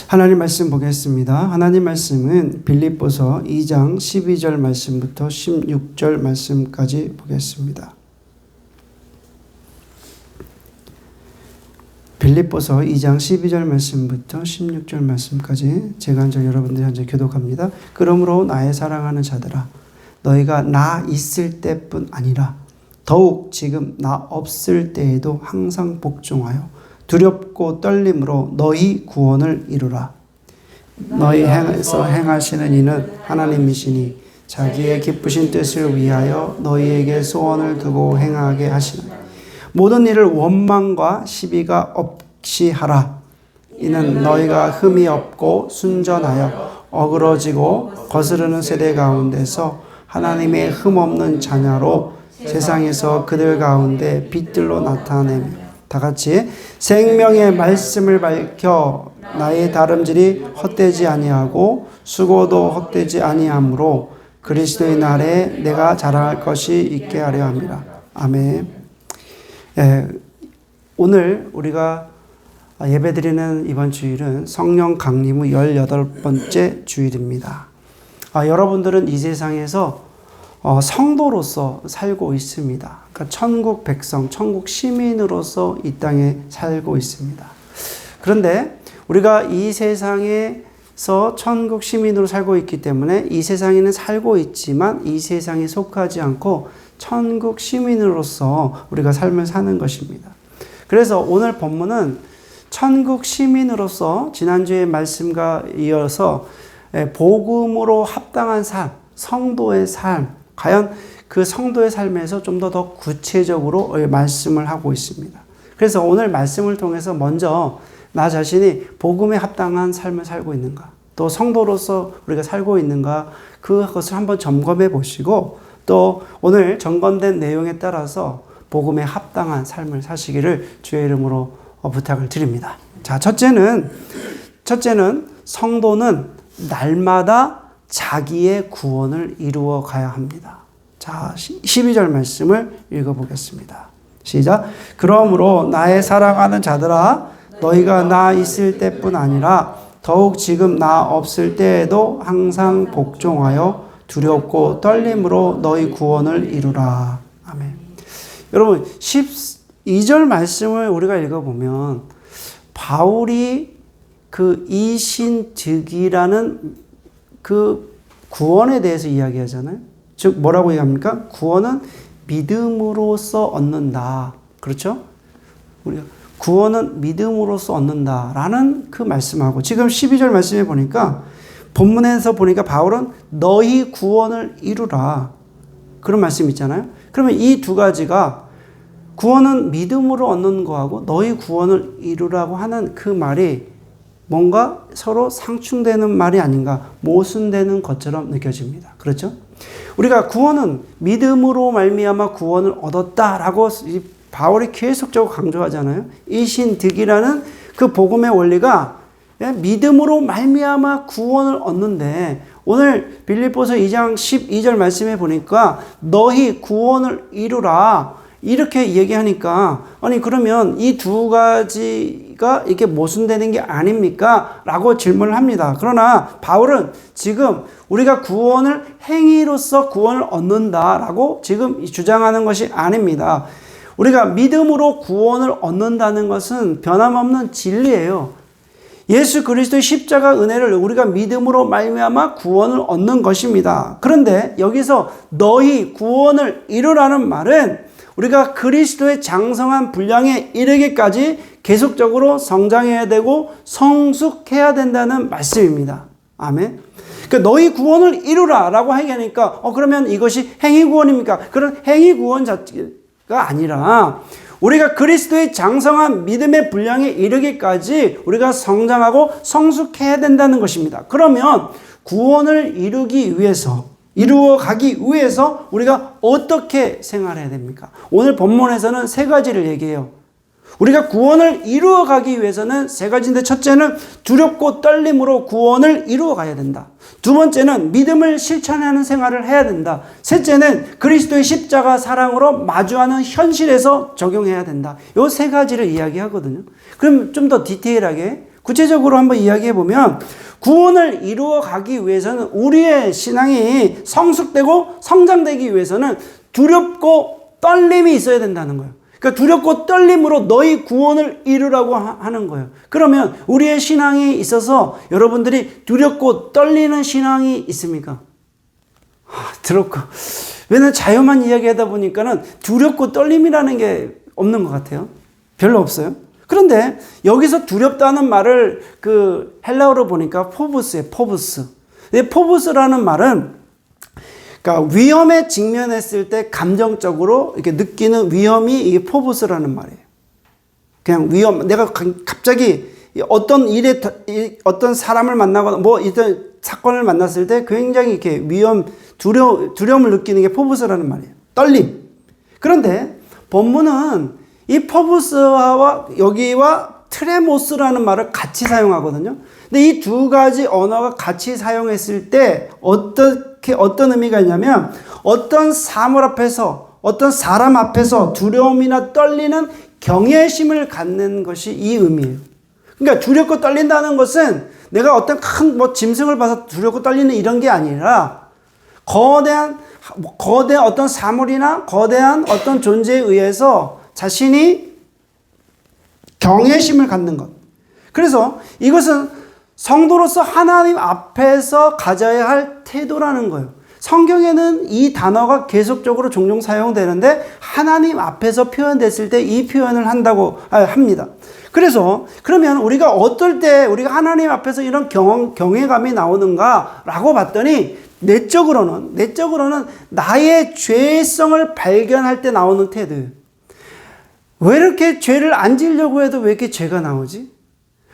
하나님 말씀 보겠습니다. 하나님 말씀은 빌립보서 2장 12절 말씀부터 16절 말씀까지 보겠습니다. 빌립보서 2장 12절 말씀부터 16절 말씀까지 제가 한절 여러분들이 한절 교독합니다. 그러므로 나의 사랑하는 자들아 너희가 나 있을 때뿐 아니라 더욱 지금 나 없을 때에도 항상 복종하여 두렵고 떨림으로 너희 구원을 이루라. 너희 행에서 행하시는 이는 하나님이시니 자기의 기쁘신 뜻을 위하여 너희에게 소원을 두고 행하게 하시는 모든 일을 원망과 시비가 없이 하라. 이는 너희가 흠이 없고 순전하여 어그러지고 거스르는 세대 가운데서 하나님의 흠 없는 자녀로 세상에서 그들 가운데 빛들로 나타내며 다 같이 생명의 말씀을 밝혀 나의 다름질이 헛되지 아니하고 수고도 헛되지 아니하므로 그리스도의 날에 내가 자랑할 것이 있게 하려 함이라. 아멘. 오늘 우리가 예배드리는 이번 주일은 성령 강림 후 18번째 주일입니다. 여러분들은 이 세상에서 성도로서 살고 있습니다. 그러니까 천국 백성, 천국 시민으로서 이 땅에 살고 있습니다. 그런데 우리가 이 세상에서 천국 시민으로 살고 있기 때문에 이 세상에는 살고 있지만 이 세상에 속하지 않고 천국 시민으로서 우리가 삶을 사는 것입니다. 그래서 오늘 본문은 천국 시민으로서 지난주의 말씀과 이어서 복음으로 합당한 삶, 성도의 삶, 과연 그 성도의 삶에서 좀 더 구체적으로 말씀을 하고 있습니다. 그래서 오늘 말씀을 통해서 먼저 나 자신이 복음에 합당한 삶을 살고 있는가, 또 성도로서 우리가 살고 있는가, 그것을 한번 점검해 보시고 또 오늘 점검된 내용에 따라서 복음에 합당한 삶을 사시기를 주의 이름으로 부탁을 드립니다. 자, 첫째는 성도는 날마다 자기의 구원을 이루어 가야 합니다. 자, 12절 말씀을 읽어보겠습니다. 시작. 그러므로 나의 사랑하는 자들아 너희가 나 있을 때뿐 아니라 더욱 지금 나 없을 때에도 항상 복종하여 두렵고 떨림으로 너희 구원을 이루라. 아멘. 여러분 12절 말씀을 우리가 읽어보면 바울이 그 이신득이라는 그 구원에 대해서 이야기하잖아요. 즉 뭐라고 얘기합니까? 구원은 믿음으로써 얻는다. 그렇죠? 우리가 구원은 믿음으로써 얻는다라는 그 말씀하고 지금 12절 말씀에 보니까 본문에서 보니까 바울은 너희 구원을 이루라. 그런 말씀 있잖아요. 그러면 이 두 가지가 구원은 믿음으로 얻는 거하고 너희 구원을 이루라고 하는 그 말이 뭔가 서로 상충되는 말이 아닌가, 모순되는 것처럼 느껴집니다. 그렇죠? 우리가 구원은 믿음으로 말미암아 구원을 얻었다라고 바울이 계속적으로 강조하잖아요. 이신득이라는 그 복음의 원리가 믿음으로 말미암아 구원을 얻는데 오늘 빌립보서 2장 12절 말씀에 보니까 너희 구원을 이루라 이렇게 얘기하니까 아니 그러면 이 두 가지가 이게 모순되는 게 아닙니까? 라고 질문을 합니다. 그러나 바울은 지금 우리가 구원을 행위로서 구원을 얻는다라고 지금 주장하는 것이 아닙니다. 우리가 믿음으로 구원을 얻는다는 것은 변함없는 진리예요. 예수 그리스도의 십자가 은혜를 우리가 믿음으로 말미암아 구원을 얻는 것입니다. 그런데 여기서 너희 구원을 이루라는 말은 우리가 그리스도의 장성한 분량에 이르기까지 계속적으로 성장해야 되고 성숙해야 된다는 말씀입니다. 아멘. 그러니까 너희 구원을 이루라 라고 하니까 그러면 이것이 행위 구원입니까? 그런 행위 구원 자체가 아니라 우리가 그리스도의 장성한 믿음의 분량에 이르기까지 우리가 성장하고 성숙해야 된다는 것입니다. 그러면 구원을 이루어 가기 위해서 우리가 어떻게 생활해야 됩니까? 오늘 본문에서는 세 가지를 얘기해요. 우리가 구원을 이루어 가기 위해서는 세 가지인데 첫째는 두렵고 떨림으로 구원을 이루어 가야 된다. 두 번째는 믿음을 실천하는 생활을 해야 된다. 셋째는 그리스도의 십자가 사랑으로 마주하는 현실에서 적용해야 된다. 이 세 가지를 이야기하거든요. 그럼 좀 더 디테일하게 구체적으로 한번 이야기해 보면 구원을 이루어 가기 위해서는 우리의 신앙이 성숙되고 성장되기 위해서는 두렵고 떨림이 있어야 된다는 거예요. 그러니까 두렵고 떨림으로 너희 구원을 이루라고 하는 거예요. 그러면 우리의 신앙이 있어서 여러분들이 두렵고 떨리는 신앙이 있습니까? 두렵고. 왜냐면 자유만 이야기하다 보니까는 두렵고 떨림이라는 게 없는 것 같아요. 별로 없어요. 그런데 여기서 두렵다는 말을 그 헬라어로 보니까 포부스예요. 포부스. 포부스라는 말은 그러니까 위험에 직면했을 때 감정적으로 이렇게 느끼는 위험이 이게 포부스라는 말이에요. 그냥 위험. 내가 갑자기 어떤 일에 어떤 사람을 만나거나 뭐 이런 사건을 만났을 때 굉장히 이렇게 두려움을 느끼는 게 포부스라는 말이에요. 떨림. 그런데 본문은 이 포부스와 여기와 트레모스라는 말을 같이 사용하거든요. 근데 이 두 가지 언어가 같이 사용했을 때 어떤 의미가 있냐면 어떤 사물 앞에서 어떤 사람 앞에서 두려움이나 떨리는 경외심을 갖는 것이 이 의미예요. 그러니까 두렵고 떨린다는 것은 내가 어떤 큰 짐승을 봐서 두렵고 떨리는 이런 게 아니라 거대한 어떤 사물이나 거대한 어떤 존재에 의해서 자신이 경외심을 갖는 것. 그래서 이것은 성도로서 하나님 앞에서 가져야 할 태도라는 거예요. 성경에는 이 단어가 계속적으로 종종 사용되는데 하나님 앞에서 표현됐을 때 이 표현을 합니다. 그래서 그러면 우리가 어떨 때 우리가 하나님 앞에서 이런 경외감이 나오는가라고 봤더니 내적으로는 나의 죄성을 발견할 때 나오는 태도예요. 왜 이렇게 죄를 안 지려고 해도 왜 이렇게 죄가 나오지?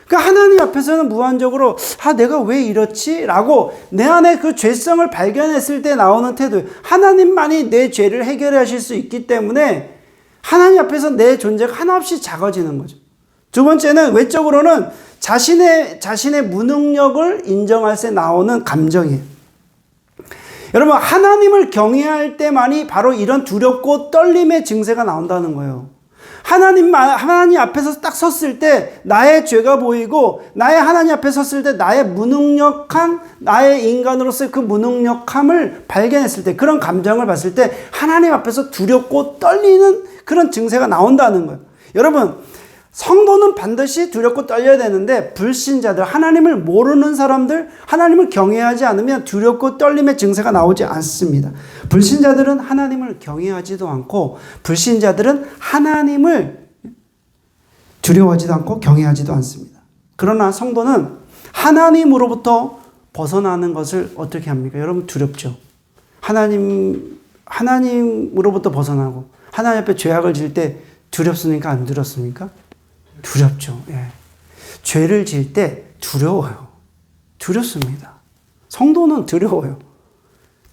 그러니까 하나님 앞에서는 무한적으로 내가 왜 이렇지? 라고 내 안에 그 죄성을 발견했을 때 나오는 태도예요. 하나님만이 내 죄를 해결하실 수 있기 때문에 하나님 앞에서 내 존재가 한없이 작아지는 거죠. 두 번째는 외적으로는 자신의 무능력을 인정할 때 나오는 감정이에요. 여러분, 하나님을 경외할 때만이 바로 이런 두렵고 떨림의 증세가 나온다는 거예요. 하나님 앞에서 딱 섰을 때 나의 죄가 보이고 나의 하나님 앞에 섰을 때 나의 무능력한 나의 인간으로서의 그 무능력함을 발견했을 때 그런 감정을 봤을 때 하나님 앞에서 두렵고 떨리는 그런 증세가 나온다는 거예요. 여러분, 성도는 반드시 두렵고 떨려야 되는데 불신자들, 하나님을 모르는 사람들, 하나님을 경외하지 않으면 두렵고 떨림의 증세가 나오지 않습니다. 불신자들은 하나님을 경외하지도 않고 불신자들은 하나님을 두려워하지도 않고 경외하지도 않습니다. 그러나 성도는 하나님으로부터 벗어나는 것을 어떻게 합니까? 여러분, 두렵죠. 하나님으로부터 벗어나고 하나님 앞에 죄악을 질 때 두렵습니까? 안 두렵습니까? 두렵죠. 예. 죄를 질 때 두려워요. 두렵습니다. 성도는 두려워요.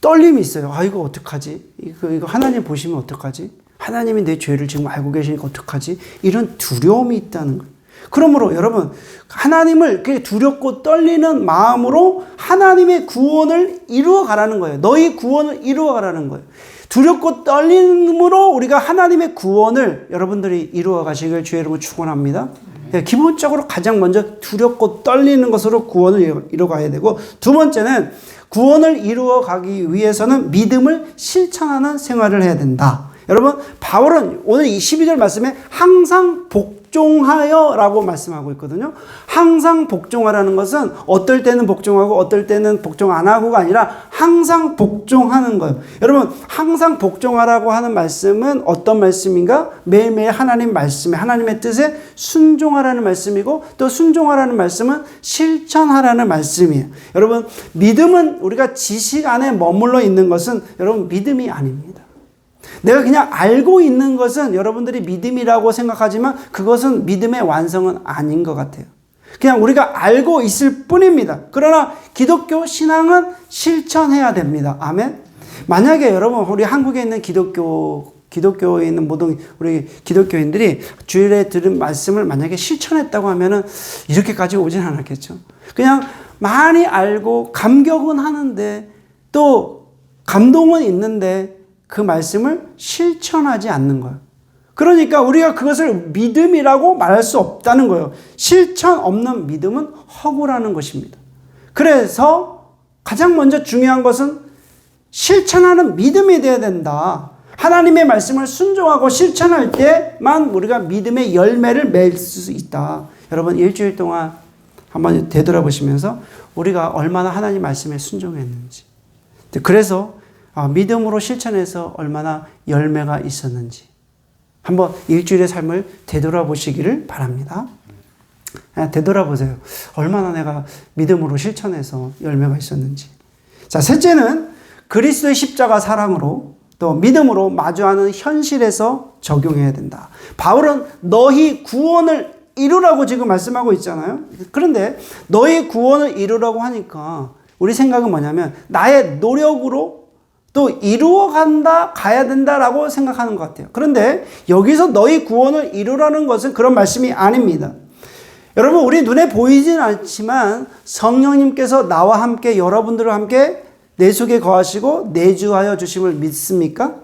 떨림이 있어요. 이거 어떡하지? 이거 하나님 보시면 어떡하지? 하나님이 내 죄를 지금 알고 계시니까 어떡하지? 이런 두려움이 있다는 거예요. 그러므로 여러분, 하나님을 두렵고 떨리는 마음으로 하나님의 구원을 이루어 가라는 거예요. 너희 구원을 이루어 가라는 거예요. 두렵고 떨림으로 우리가 하나님의 구원을 여러분들이 이루어 가시길 주의 이름으로 축원합니다. 기본적으로 가장 먼저 두렵고 떨리는 것으로 구원을 이루어 가야 되고, 두 번째는 구원을 이루어 가기 위해서는 믿음을 실천하는 생활을 해야 된다. 여러분, 바울은 오늘 이 12절 말씀에 항상 복종하여 라고 말씀하고 있거든요. 항상 복종하라는 것은 어떨 때는 복종하고 어떨 때는 복종 안 하고가 아니라 항상 복종하는 거예요. 여러분, 항상 복종하라고 하는 말씀은 어떤 말씀인가? 매일매일 하나님 말씀에, 하나님의 뜻에 순종하라는 말씀이고, 또 순종하라는 말씀은 실천하라는 말씀이에요. 여러분, 믿음은 우리가 지식 안에 머물러 있는 것은 여러분 믿음이 아닙니다. 내가 그냥 알고 있는 것은 여러분들이 믿음이라고 생각하지만 그것은 믿음의 완성은 아닌 것 같아요. 그냥 우리가 알고 있을 뿐입니다. 그러나 기독교 신앙은 실천해야 됩니다. 아멘. 만약에 여러분, 우리 한국에 있는 기독교에 있는 모든 우리 기독교인들이 주일에 들은 말씀을 만약에 실천했다고 하면은 이렇게까지 오진 않았겠죠. 그냥 많이 알고 감격은 하는데 또 감동은 있는데 그 말씀을 실천하지 않는 거예요. 그러니까 우리가 그것을 믿음이라고 말할 수 없다는 거예요. 실천 없는 믿음은 허구라는 것입니다. 그래서 가장 먼저 중요한 것은 실천하는 믿음이 되어야 된다. 하나님의 말씀을 순종하고 실천할 때만 우리가 믿음의 열매를 맺을 수 있다. 여러분 일주일 동안 한번 되돌아보시면서 우리가 얼마나 하나님 말씀에 순종했는지, 그래서 믿음으로 실천해서 얼마나 열매가 있었는지 한번 일주일의 삶을 되돌아보시기를 바랍니다. 되돌아보세요. 얼마나 내가 믿음으로 실천해서 열매가 있었는지. 자, 셋째는 그리스도의 십자가 사랑으로 또 믿음으로 마주하는 현실에서 적용해야 된다. 바울은 너희 구원을 이루라고 지금 말씀하고 있잖아요. 그런데 너희 구원을 이루라고 하니까 우리 생각은 뭐냐면 나의 노력으로 또 가야 된다라고 생각하는 것 같아요. 그런데 여기서 너희 구원을 이루라는 것은 그런 말씀이 아닙니다. 여러분, 우리 눈에 보이진 않지만 성령님께서 나와 함께 여러분들과 함께 내 속에 거하시고 내주하여 주심을 믿습니까?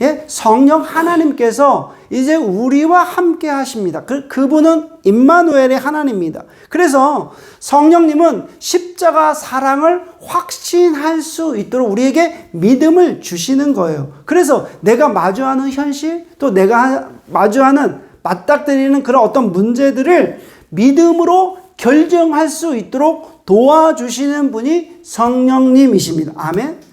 예? 성령 하나님께서 이제 우리와 함께 하십니다. 그분은 임마누엘의 하나님입니다. 그래서 성령님은 십자가 사랑을 확신할 수 있도록 우리에게 믿음을 주시는 거예요. 그래서 내가 마주하는 현실, 또 내가 마주하는 맞닥뜨리는 그런 어떤 문제들을 믿음으로 결정할 수 있도록 도와주시는 분이 성령님이십니다. 아멘.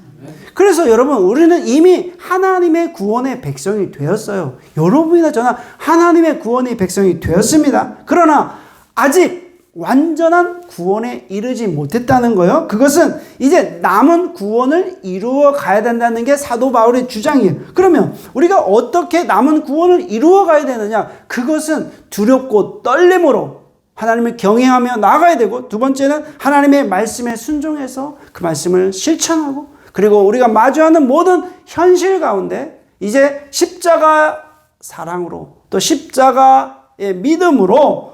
그래서 여러분, 우리는 이미 하나님의 구원의 백성이 되었어요. 여러분이나 저나 하나님의 구원의 백성이 되었습니다. 그러나 아직 완전한 구원에 이르지 못했다는 거예요. 그것은 이제 남은 구원을 이루어 가야 된다는 게 사도 바울의 주장이에요. 그러면 우리가 어떻게 남은 구원을 이루어 가야 되느냐? 그것은 두렵고 떨림으로 하나님을 경외하며 나아가야 되고, 두 번째는 하나님의 말씀에 순종해서 그 말씀을 실천하고, 그리고 우리가 마주하는 모든 현실 가운데 이제 십자가 사랑으로 또 십자가의 믿음으로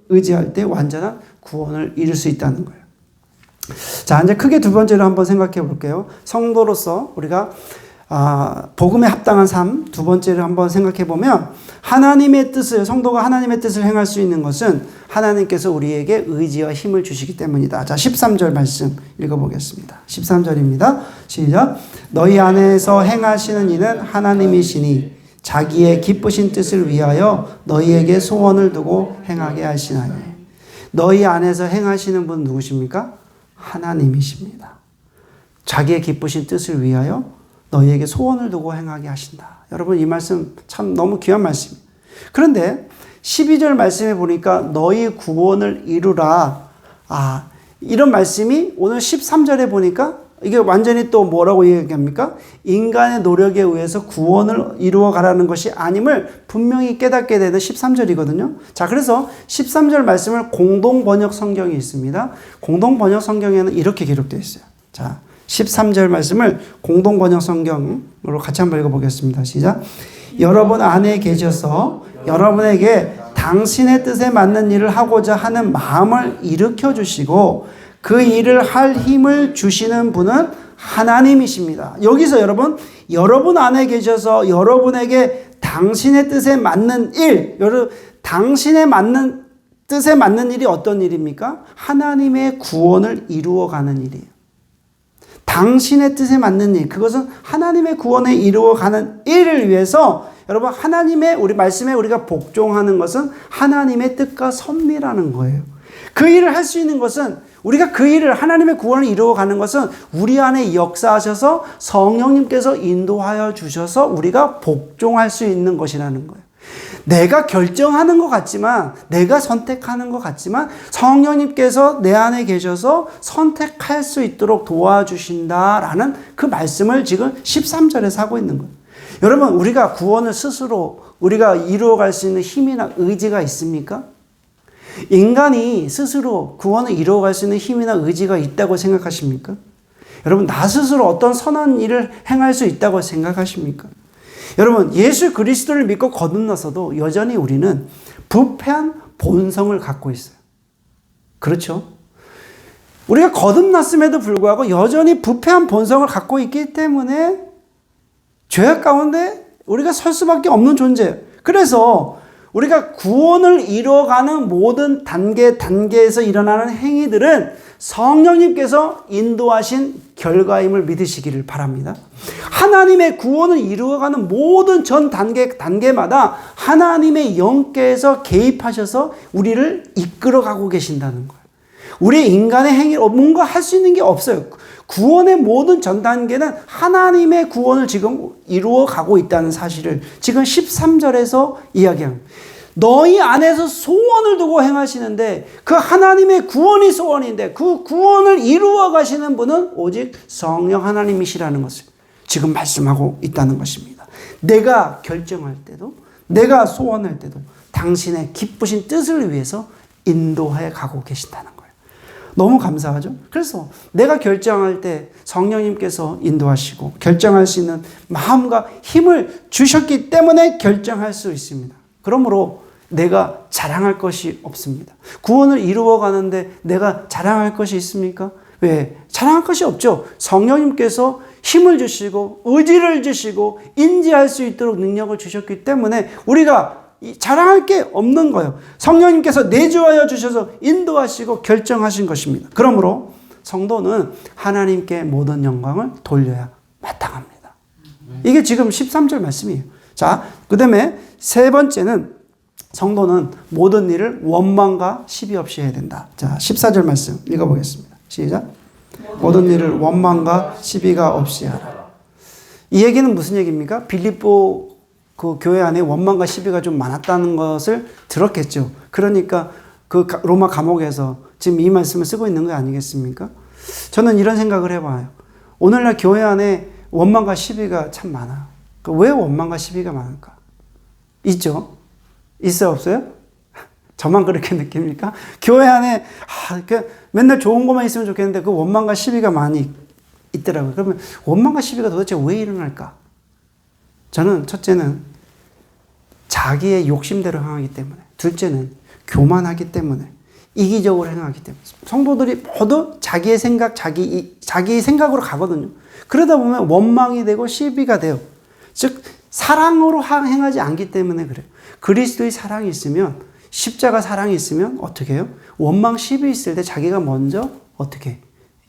의지할 때 완전한 구원을 이룰 수 있다는 거예요. 자, 이제 크게 두 번째로 한번 생각해 볼게요. 성도로서 우리가 복음에 합당한 삶, 두 번째를 한번 생각해 보면, 하나님의 뜻을, 성도가 하나님의 뜻을 행할 수 있는 것은 하나님께서 우리에게 의지와 힘을 주시기 때문이다. 자, 13절 말씀 읽어보겠습니다. 13절입니다. 시작. 너희 안에서 행하시는 이는 하나님이시니 자기의 기쁘신 뜻을 위하여 너희에게 소원을 두고 행하게 하시나니. 너희 안에서 행하시는 분 누구십니까? 하나님이십니다. 자기의 기쁘신 뜻을 위하여 너희에게 소원을 두고 행하게 하신다. 여러분, 이 말씀 참 너무 귀한 말씀입니다. 그런데 12절 말씀에 보니까 너희 구원을 이루라. 이런 말씀이 오늘 13절에 보니까 이게 완전히 또 뭐라고 얘기합니까? 인간의 노력에 의해서 구원을 이루어 가라는 것이 아님을 분명히 깨닫게 되는 13절이거든요. 자, 그래서 13절 말씀을 공동 번역 성경이 있습니다. 공동 번역 성경에는 이렇게 기록되어 있어요. 자, 13절 말씀을 공동 번역 성경으로 같이 한번 읽어보겠습니다. 시작. 여러분 안에 계셔서 여러분에게 당신의 뜻에 맞는 일을 하고자 하는 마음을 일으켜 주시고 그 일을 할 힘을 주시는 분은 하나님이십니다. 여기서 여러분 안에 계셔서 여러분에게 당신의 뜻에 맞는 일, 당신의 뜻에 맞는 일이 어떤 일입니까? 하나님의 구원을 이루어가는 일이에요. 당신의 뜻에 맞는 일, 그것은 하나님의 구원에 이루어가는 일을 위해서 여러분, 우리 말씀에 우리가 복종하는 것은 하나님의 뜻과 섭리라는 거예요. 그 일을 할 수 있는 것은, 우리가 그 일을, 하나님의 구원을 이루어가는 것은 우리 안에 역사하셔서 성령님께서 인도하여 주셔서 우리가 복종할 수 있는 것이라는 거예요. 내가 결정하는 것 같지만, 내가 선택하는 것 같지만 성령님께서 내 안에 계셔서 선택할 수 있도록 도와주신다라는 그 말씀을 지금 13절에서 하고 있는 거예요. 여러분, 우리가 구원을 스스로 우리가 이루어갈 수 있는 힘이나 의지가 있습니까? 인간이 스스로 구원을 이루어갈 수 있는 힘이나 의지가 있다고 생각하십니까? 여러분, 나 스스로 어떤 선한 일을 행할 수 있다고 생각하십니까? 여러분, 예수 그리스도를 믿고 거듭나서도 여전히 우리는 부패한 본성을 갖고 있어요. 그렇죠? 우리가 거듭났음에도 불구하고 여전히 부패한 본성을 갖고 있기 때문에 죄악 가운데 우리가 설 수밖에 없는 존재예요. 그래서 우리가 구원을 이루어가는 모든 단계에서 일어나는 행위들은 성령님께서 인도하신 결과임을 믿으시기를 바랍니다. 하나님의 구원을 이루어가는 모든 전 단계마다 하나님의 영께서 개입하셔서 우리를 이끌어가고 계신다는 거예요. 우리 인간의 행위로 뭔가 할 수 있는 게 없어요. 구원의 모든 전 단계는 하나님의 구원을 지금 이루어가고 있다는 사실을 지금 13절에서 이야기합니다. 너희 안에서 소원을 두고 행하시는데 그 하나님의 구원이 소원인데 그 구원을 이루어 가시는 분은 오직 성령 하나님이시라는 것을 지금 말씀하고 있다는 것입니다. 내가 결정할 때도 내가 소원할 때도 당신의 기쁘신 뜻을 위해서 인도해 가고 계신다는 거예요. 너무 감사하죠? 그래서 내가 결정할 때 성령님께서 인도하시고 결정할 수 있는 마음과 힘을 주셨기 때문에 결정할 수 있습니다. 그러므로 내가 자랑할 것이 없습니다. 구원을 이루어 가는데 내가 자랑할 것이 있습니까? 왜? 자랑할 것이 없죠. 성령님께서 힘을 주시고 의지를 주시고 인지할 수 있도록 능력을 주셨기 때문에 우리가 자랑할 게 없는 거예요. 성령님께서 내주하여 주셔서 인도하시고 결정하신 것입니다. 그러므로 성도는 하나님께 모든 영광을 돌려야 마땅합니다. 이게 지금 13절 말씀이에요. 자, 그 다음에 세 번째는 성도는 모든 일을 원망과 시비 없이 해야 된다. 자, 14절 말씀 읽어보겠습니다. 시작. 모든 일을 원망과 시비가 없이 하라. 이 얘기는 무슨 얘기입니까? 빌립보 그 교회 안에 원망과 시비가 좀 많았다는 것을 들었겠죠. 그러니까 그 로마 감옥에서 지금 이 말씀을 쓰고 있는 거 아니겠습니까? 저는 이런 생각을 해봐요. 오늘날 교회 안에 원망과 시비가 참 많아요. 왜 원망과 시비가 많을까? 있죠? 있어요, 없어요? 저만 그렇게 느낍니까? 교회 안에 맨날 좋은 것만 있으면 좋겠는데 그 원망과 시비가 많이 있더라고요. 그러면 원망과 시비가 도대체 왜 일어날까? 저는 첫째는 자기의 욕심대로 행하기 때문에, 둘째는 교만하기 때문에, 이기적으로 행하기 때문에. 성도들이 모두 자기의 생각, 자기 생각으로 가거든요. 그러다 보면 원망이 되고 시비가 돼요. 즉 사랑으로 행하지 않기 때문에 그래요. 그리스도의 사랑이 있으면, 십자가 사랑이 있으면 어떻게 해요? 원망 시비 있을 때 자기가 먼저 어떻게 해요?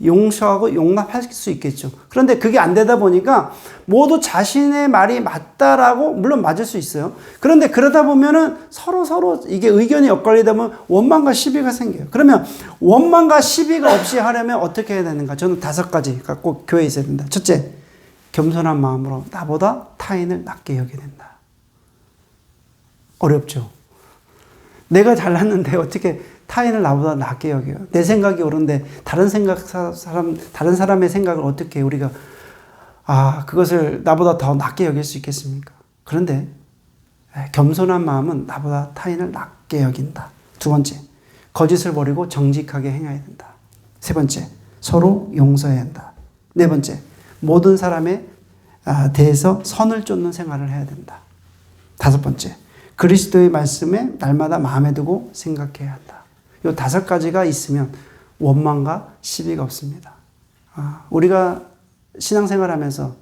용서하고 용납할 수 있겠죠. 그런데 그게 안 되다 보니까 모두 자신의 말이 맞다라고, 물론 맞을 수 있어요. 그런데 그러다 보면은 서로 이게 의견이 엇갈리다 보면 원망과 시비가 생겨요. 그러면 원망과 시비가 없이 하려면 어떻게 해야 되는가? 저는 5가지가 꼭 교회에 있어야 된다. 첫째, 겸손한 마음으로 나보다 타인을 낮게 여겨야 된다. 어렵죠. 내가 잘났는데 어떻게 타인을 나보다 낮게 여겨요. 내 생각이 옳은데 다른 사람의 생각을 어떻게 우리가 그것을 나보다 더 낮게 여길 수 있겠습니까? 그런데 겸손한 마음은 나보다 타인을 낮게 여긴다. 두 번째, 거짓을 버리고 정직하게 행해야 된다. 세 번째, 서로 용서해야 한다. 네 번째, 모든 사람에 대해서 선을 쫓는 생활을 해야 된다. 다섯 번째, 그리스도의 말씀에 날마다 마음에 두고 생각해야 한다. 이 5가지가 있으면 원망과 시비가 없습니다. 우리가 신앙생활하면서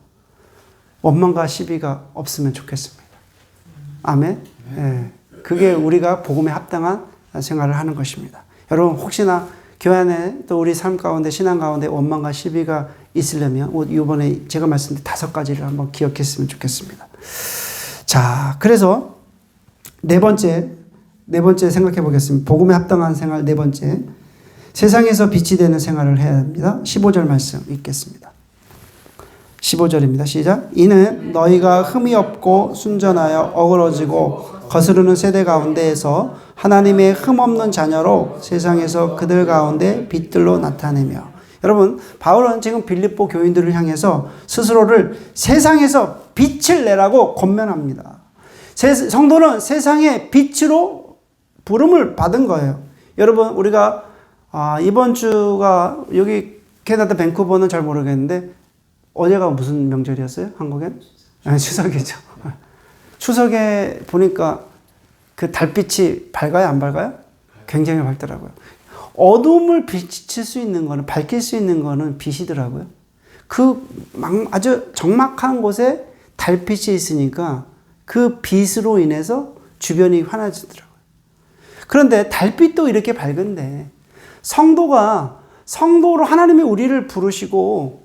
원망과 시비가 없으면 좋겠습니다. 아멘. 네. 그게 우리가 복음에 합당한 생활을 하는 것입니다. 여러분 혹시나 교회 안에 또 우리 삶 가운데 신앙 가운데 원망과 시비가 있으려면 이번에 제가 말씀드린 5가지를 한번 기억했으면 좋겠습니다. 자, 그래서 네 번째 생각해 보겠습니다. 복음에 합당한 생활 네 번째. 세상에서 빛이 되는 생활을 해야 합니다. 15절 말씀 읽겠습니다. 15절입니다. 시작. 이는 너희가 흠이 없고 순전하여 어그러지고 거스르는 세대 가운데에서 하나님의 흠 없는 자녀로 세상에서 그들 가운데 빛들로 나타내며. 여러분, 바울은 지금 빌립보 교인들을 향해서 스스로를 세상에서 빛을 내라고 권면합니다. 성도는 세상의 빛으로 부름을 받은 거예요. 여러분, 우리가 이번 주가 여기 캐나다 밴쿠버는 잘 모르겠는데 어제가 무슨 명절이었어요? 한국엔? 추석이죠. 추석에 보니까 그 달빛이 밝아요, 안 밝아요? 굉장히 밝더라고요. 어둠을 비칠 수 있는 거는, 밝힐 수 있는 거는 빛이더라고요. 아주 적막한 곳에 달빛이 있으니까 그 빛으로 인해서 주변이 환해지더라고요. 그런데 달빛도 이렇게 밝은데 성도로 하나님이 우리를 부르시고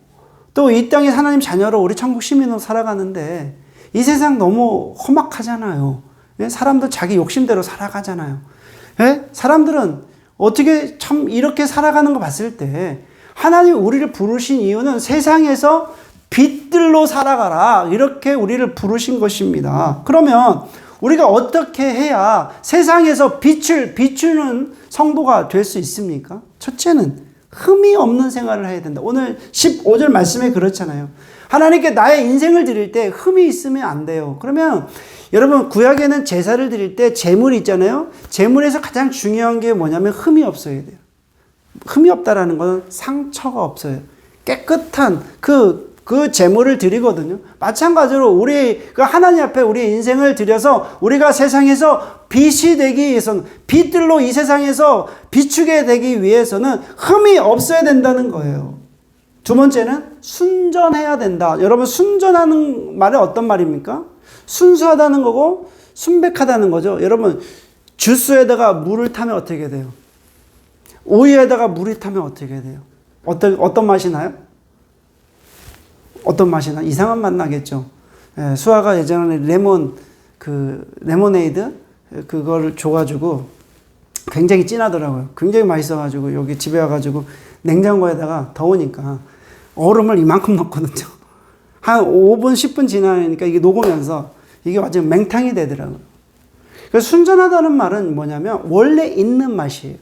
또 이 땅에 하나님 자녀로 우리 천국 시민으로 살아가는데 이 세상 너무 험악하잖아요. 사람들 자기 욕심대로 살아가잖아요. 사람들은 어떻게 참 이렇게 살아가는 거 봤을 때 하나님이 우리를 부르신 이유는 세상에서 빛들로 살아가라 이렇게 우리를 부르신 것입니다. 그러면 우리가 어떻게 해야 세상에서 빛을 비추는 성도가 될 수 있습니까? 첫째는 흠이 없는 생활을 해야 된다. 오늘 15절 말씀에 그렇잖아요. 하나님께 나의 인생을 드릴 때 흠이 있으면 안 돼요. 그러면 여러분 구약에는 제사를 드릴 때 제물이 있잖아요. 제물에서 가장 중요한 게 뭐냐면 흠이 없어야 돼요. 흠이 없다라는 건 상처가 없어요. 깨끗한 그 제물을 드리거든요. 마찬가지로 우리 하나님 앞에 우리의 인생을 드려서 우리가 세상에서 빛이 되기 위해서는 빛들로 이 세상에서 비추게 되기 위해서는 흠이 없어야 된다는 거예요. 두 번째는 순전해야 된다. 여러분 순전하는 말은 어떤 말입니까? 순수하다는 거고 순백하다는 거죠. 여러분 주스에다가 물을 타면 어떻게 돼요? 우유에다가 물이 타면 어떻게 돼요? 어떤 맛이 나요? 어떤 맛이 나? 이상한 맛 나겠죠. 수아가 예전에 레모네이드 그걸 줘가지고 굉장히 진하더라고요. 굉장히 맛있어가지고 여기 집에 와가지고 냉장고에다가 더우니까 얼음을 이만큼 넣거든요. 한 5분 10분 지나니까 이게 녹으면서 이게 완전 맹탕이 되더라고요. 그래서 순전하다는 말은 뭐냐면 원래 있는 맛이에요.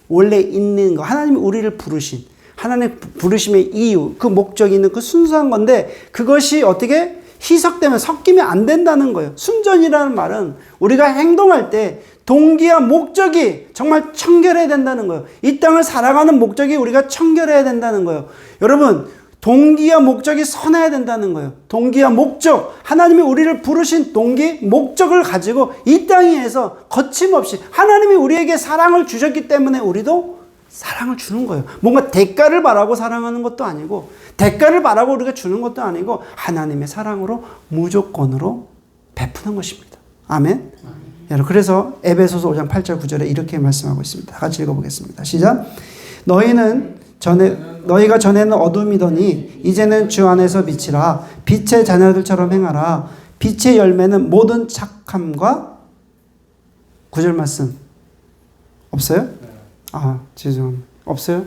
원래 있는 거. 하나님이 우리를 부르신 하나님 부르심의 이유, 그 목적이 있는 그 순수한 건데 그것이 어떻게 희석되면 섞이면 안 된다는 거예요. 순전이라는 말은 우리가 행동할 때 동기와 목적이 정말 청결해야 된다는 거예요. 이 땅을 살아가는 목적이 우리가 청결해야 된다는 거예요. 여러분 동기와 목적이 선해야 된다는 거예요. 동기와 목적, 하나님이 우리를 부르신 동기, 목적을 가지고 이 땅에서 거침없이 하나님이 우리에게 사랑을 주셨기 때문에 우리도 사랑을 주는 거예요. 뭔가 대가를 바라고 사랑하는 것도 아니고 대가를 바라고 우리가 주는 것도 아니고 하나님의 사랑으로 무조건으로 베푸는 것입니다. 아멘. 여러분 그래서 에베소서 5장 8절 9절에 이렇게 말씀하고 있습니다. 다 같이 읽어보겠습니다. 시작. 너희가 전에는 어둠이더니 이제는 주 안에서 빛이라. 빛의 자녀들처럼 행하라. 빛의 열매는 모든 착함과 9절 말씀 없어요? 죄송합니다. 없어요?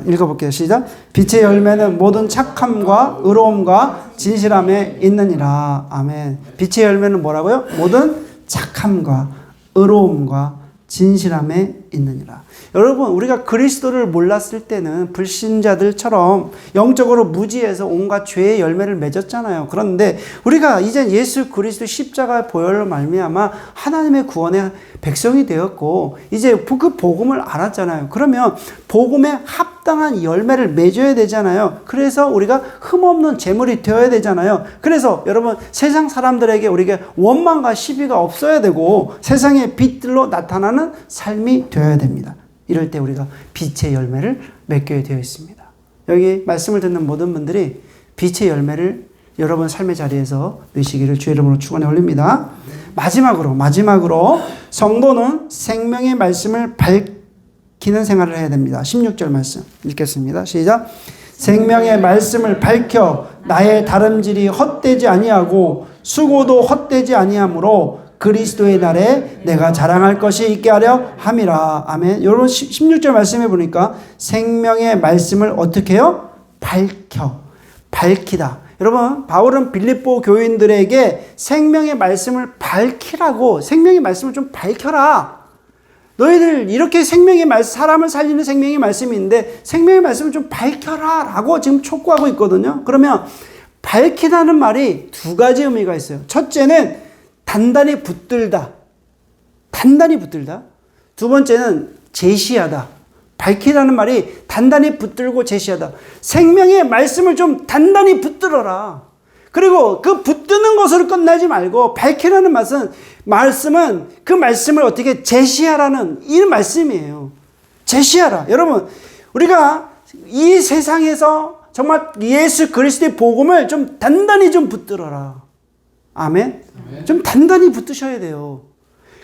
읽어볼게요. 시작. 빛의 열매는 모든 착함과 의로움과 진실함에 있느니라. 아멘. 빛의 열매는 뭐라고요? 모든 착함과 의로움과 진실함에 있느니라. 여러분 우리가 그리스도를 몰랐을 때는 불신자들처럼 영적으로 무지해서 온갖 죄의 열매를 맺었잖아요. 그런데 우리가 이제 예수 그리스도 십자가의 보혈로 말미암아 하나님의 구원의 백성이 되었고 이제 그 복음을 알았잖아요. 그러면 복음에 합당한 열매를 맺어야 되잖아요. 그래서 우리가 흠없는 제물이 되어야 되잖아요. 그래서 여러분 세상 사람들에게 우리가 원망과 시비가 없어야 되고 세상의 빛들로 나타나는 삶이 되어야 됩니다. 이럴 때 우리가 빛의 열매를 맺게 되어 있습니다. 여기 말씀을 듣는 모든 분들이 빛의 열매를 여러분 삶의 자리에서 맺으시기를 주의 이름으로 축원해 올립니다. 마지막으로 성도는 생명의 말씀을 밝히는 생활을 해야 됩니다. 16절 말씀 읽겠습니다. 시작. 생명의 말씀을 밝혀 나의 다름질이 헛되지 아니하고 수고도 헛되지 아니하므로 그리스도의 날에 내가 자랑할 것이 있게 하려 함이라. 아멘. 여러분 16절 말씀해 보니까 생명의 말씀을 어떻게 해요? 밝히다. 여러분 바울은 빌립보 교인들에게 생명의 말씀을 밝히라고 생명의 말씀을 좀 밝혀라. 너희들 이렇게 생명의 말씀 사람을 살리는 생명의 말씀이 있는데 생명의 말씀을 좀 밝혀라 라고 지금 촉구하고 있거든요. 그러면 밝히다는 말이 두 가지 의미가 있어요. 첫째는 단단히 붙들다. 두 번째는 제시하다. 밝히라는 말이 단단히 붙들고 제시하다. 생명의 말씀을 좀 단단히 붙들어라. 그리고 그 붙드는 것으로 끝나지 말고 밝히라는 말씀은 그 말씀을 어떻게 제시하라는 이 말씀이에요. 제시하라. 여러분 우리가 이 세상에서 정말 예수 그리스도의 복음을 좀 단단히 좀 붙들어라. 아멘? 좀 단단히 붙으셔야 돼요.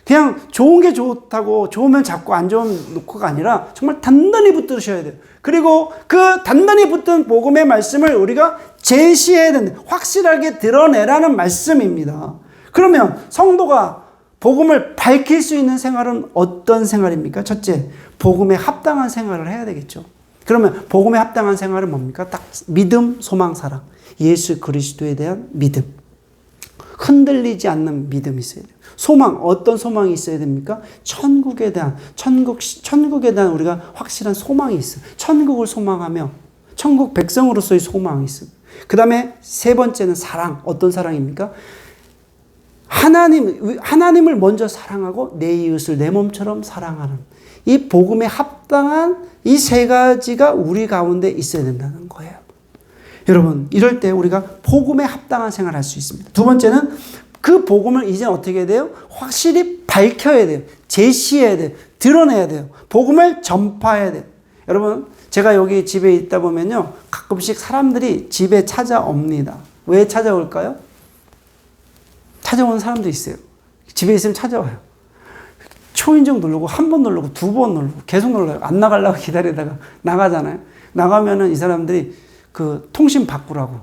그냥 좋은 게 좋다고 좋으면 잡고 안 좋으면 놓고가 아니라 정말 단단히 붙으셔야 돼요. 그리고 그 단단히 붙은 복음의 말씀을 우리가 제시해야 된다. 확실하게 드러내라는 말씀입니다. 그러면 성도가 복음을 밝힐 수 있는 생활은 어떤 생활입니까? 첫째, 복음에 합당한 생활을 해야 되겠죠. 그러면 복음에 합당한 생활은 뭡니까? 딱 믿음, 소망, 사랑. 예수 그리스도에 대한 믿음. 흔들리지 않는 믿음이 있어야 돼요. 소망, 어떤 소망이 있어야 됩니까? 천국에 대한 우리가 확실한 소망이 있어요. 천국을 소망하며 천국 백성으로서의 소망이 있어요. 그 다음에 세 번째는 사랑. 어떤 사랑입니까? 하나님을 먼저 사랑하고 내 이웃을 내 몸처럼 사랑하는 이 복음에 합당한 이 세 가지가 우리 가운데 있어야 된다는 거예요. 여러분, 이럴 때 우리가 복음에 합당한 생활을 할 수 있습니다. 두 번째는 그 복음을 이제 어떻게 해야 돼요? 확실히 밝혀야 돼요. 제시해야 돼요. 드러내야 돼요. 복음을 전파해야 돼요. 여러분, 제가 여기 집에 있다 보면요, 가끔씩 사람들이 집에 찾아옵니다. 왜 찾아올까요? 찾아오는 사람도 있어요. 집에 있으면 찾아와요. 초인종 누르고 한 번 누르고 두 번 누르고 계속 눌러요. 안 나가려고 기다리다가 나가잖아요. 나가면은 이 사람들이 그 통신 바꾸라고.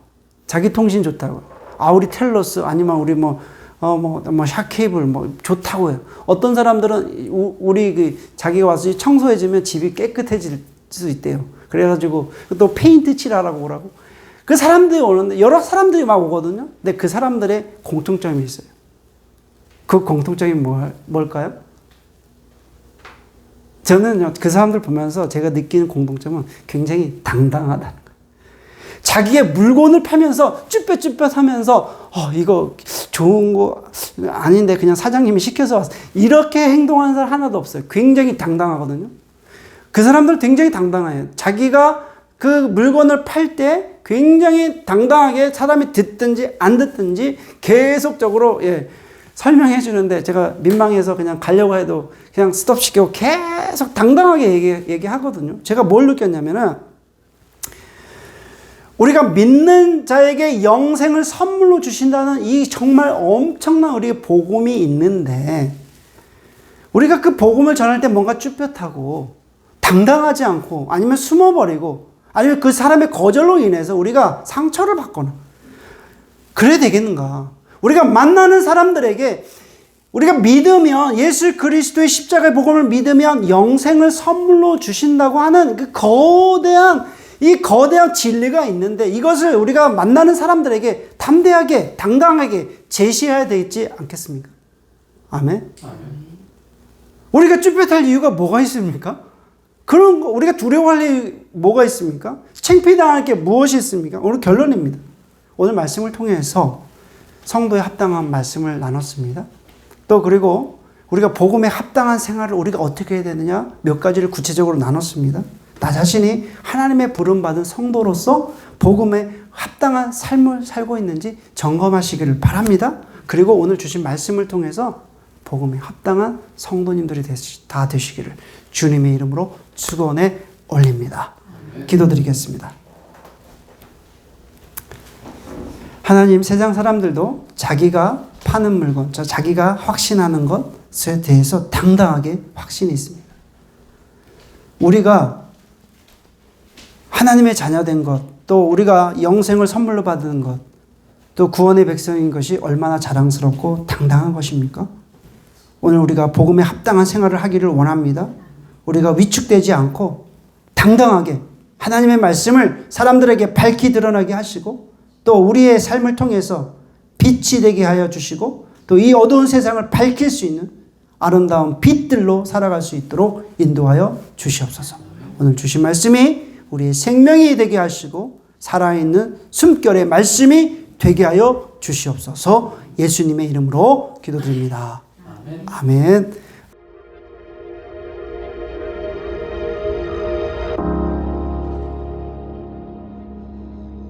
자기 통신 좋다고. 우리 텔러스 아니면 우리 샤케이블 좋다고 해요. 어떤 사람들은 우리 자기가 와서 청소해주면 집이 깨끗해질 수 있대요. 그래가지고 또 페인트 칠하라고 오라고. 그 사람들이 오는데 여러 사람들이 막 오거든요. 근데 그 사람들의 공통점이 있어요. 그 공통점이 뭘까요? 저는 그 사람들 보면서 제가 느끼는 공통점은 굉장히 당당하다는 거예요. 자기의 물건을 팔면서 쭈뼛쭈뼛 하면서 이거 좋은 거 아닌데 그냥 사장님이 시켜서 왔어. 이렇게 행동하는 사람 하나도 없어요. 굉장히 당당하거든요. 그 사람들 굉장히 당당해요. 자기가 그 물건을 팔 때 굉장히 당당하게 사람이 듣든지 안 듣든지 계속적으로 설명해 주는데 제가 민망해서 그냥 가려고 해도 그냥 스톱시키고 계속 당당하게 얘기하거든요. 제가 뭘 느꼈냐면은 우리가 믿는 자에게 영생을 선물로 주신다는 이 정말 엄청난 우리의 복음이 있는데 우리가 그 복음을 전할 때 뭔가 쭈뼛하고 당당하지 않고 아니면 숨어버리고 아니면 그 사람의 거절로 인해서 우리가 상처를 받거나 그래야 되겠는가? 우리가 만나는 사람들에게 우리가 믿으면 예수 그리스도의 십자가의 복음을 믿으면 영생을 선물로 주신다고 하는 그 거대한 진리가 있는데 이것을 우리가 만나는 사람들에게 담대하게 당당하게 제시해야 되지 않겠습니까? 아멘? 우리가 쭈뼛할 이유가 뭐가 있습니까? 그런 거 우리가 두려워할 이유 뭐가 있습니까? 창피당할 게 무엇이 있습니까? 오늘 결론입니다. 오늘 말씀을 통해서 성도에 합당한 말씀을 나눴습니다. 또 그리고 우리가 복음에 합당한 생활을 우리가 어떻게 해야 되느냐 몇 가지를 구체적으로 나눴습니다. 나 자신이 하나님의 부름받은 성도로서 복음에 합당한 삶을 살고 있는지 점검하시기를 바랍니다. 그리고 오늘 주신 말씀을 통해서 복음에 합당한 성도님들이 다 되시기를 주님의 이름으로 축원해 올립니다. 기도드리겠습니다. 하나님, 세상 사람들도 자기가 파는 물건, 자기가 확신하는 것에 대해서 당당하게 확신이 있습니다. 우리가 하나님의 자녀된 것, 또 우리가 영생을 선물로 받은 것, 또 구원의 백성인 것이 얼마나 자랑스럽고 당당한 것입니까? 오늘 우리가 복음에 합당한 생활을 하기를 원합니다. 우리가 위축되지 않고 당당하게 하나님의 말씀을 사람들에게 밝히 드러나게 하시고 또 우리의 삶을 통해서 빛이 되게 하여 주시고 또 이 어두운 세상을 밝힐 수 있는 아름다운 빛들로 살아갈 수 있도록 인도하여 주시옵소서. 오늘 주신 말씀이 우리의 생명이 되게 하시고 살아있는 숨결의 말씀이 되게 하여 주시옵소서. 예수님의 이름으로 기도드립니다. 아멘.